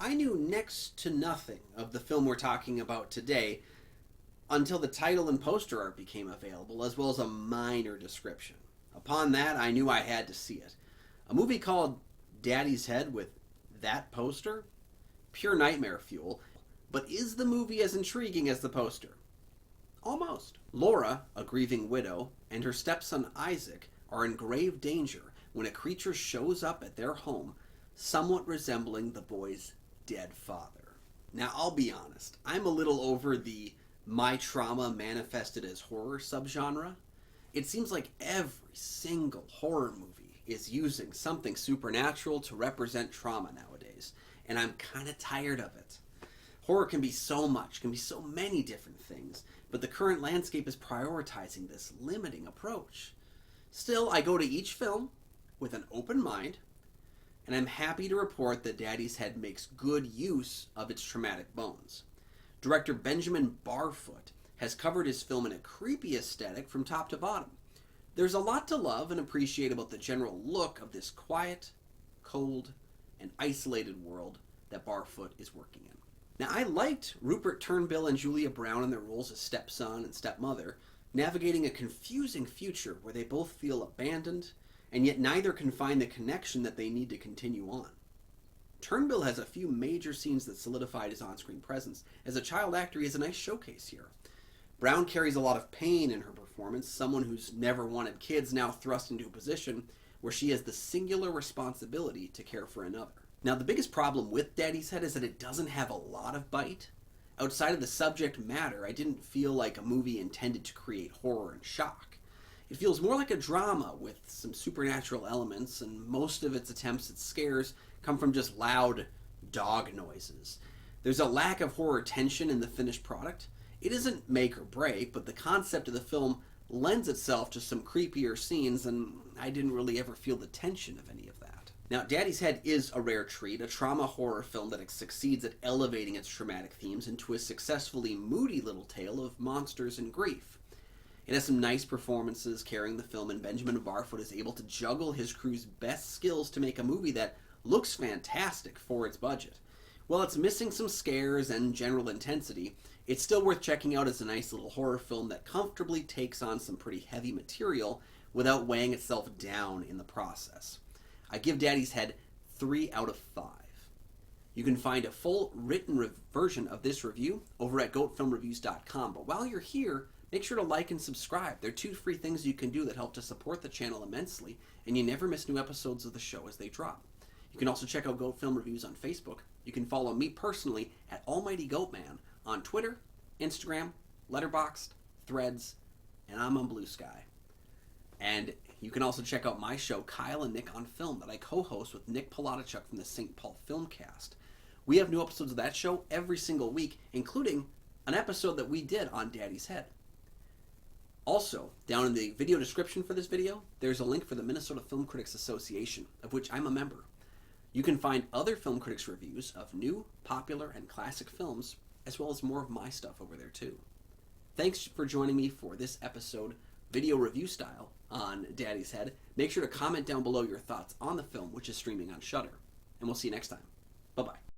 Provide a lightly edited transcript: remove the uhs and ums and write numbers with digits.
I knew next to nothing of the film we're talking about today until the title and poster art became available, as well as a minor description. Upon that, I knew I had to see it. A movie called Daddy's Head with that poster? Pure nightmare fuel. But is the movie as intriguing as the poster? Almost. Laura, a grieving widow, and her stepson Isaac are in grave danger when a creature shows up at their home, somewhat resembling the boy's dead father. Now, I'll be honest, I'm a little over the my trauma manifested as horror subgenre. It seems like every single horror movie is using something supernatural to represent trauma nowadays, and I'm kind of tired of it. Horror can be so much, can be so many different things, but the current landscape is prioritizing this limiting approach. Still, I go to each film with an open mind, and I'm happy to report that Daddy's Head makes good use of its traumatic bones. Director Benjamin Barfoot has covered his film in a creepy aesthetic from top to bottom. There's a lot to love and appreciate about the general look of this quiet, cold, and isolated world that Barfoot is working in. Now, I liked Rupert Turnbill and Julia Brown in their roles as stepson and stepmother, navigating a confusing future where they both feel abandoned, and yet neither can find the connection that they need to continue on. Turnbill has a few major scenes that solidified his on-screen presence. As a child actor, he has a nice showcase here. Brown carries a lot of pain in her performance, someone who's never wanted kids now thrust into a position where she has the singular responsibility to care for another. Now, the biggest problem with Daddy's Head is that it doesn't have a lot of bite. Outside of the subject matter, I didn't feel like a movie intended to create horror and shock. It feels more like a drama with some supernatural elements, and most of its attempts at scares come from just loud dog noises. There's a lack of horror tension in the finished product. It isn't make or break, but the concept of the film lends itself to some creepier scenes, and I didn't really ever feel the tension of any of that. Now, Daddy's Head is a rare treat, a trauma horror film that succeeds at elevating its traumatic themes into a successfully moody little tale of monsters and grief. It has some nice performances carrying the film, and Benjamin Barfoot is able to juggle his crew's best skills to make a movie that looks fantastic for its budget. While it's missing some scares and general intensity, it's still worth checking out as a nice little horror film that comfortably takes on some pretty heavy material without weighing itself down in the process. I give Daddy's Head 3 out of 5. You can find a full written version of this review over at goatfilmreviews.com, but while you're here, make sure to like and subscribe. They're 2 free things you can do that help to support the channel immensely, and you never miss new episodes of the show as they drop. You can also check out Goat Film Reviews on Facebook. You can follow me personally at Almighty Goatman on Twitter, Instagram, Letterboxd, Threads, and I'm on Blue Sky. And you can also check out my show, Kyle and Nick on Film, that I co-host with Nick Polatichuk from the St. Paul Filmcast. We have new episodes of that show every single week, including an episode that we did on Daddy's Head. Also, down in the video description for this video, there's a link for the Minnesota Film Critics Association, of which I'm a member. You can find other film critics' reviews of new, popular, and classic films, as well as more of my stuff over there too. Thanks for joining me for this episode, video review style, on Daddy's Head. Make sure to comment down below your thoughts on the film, which is streaming on Shudder. And we'll see you next time. Bye-bye.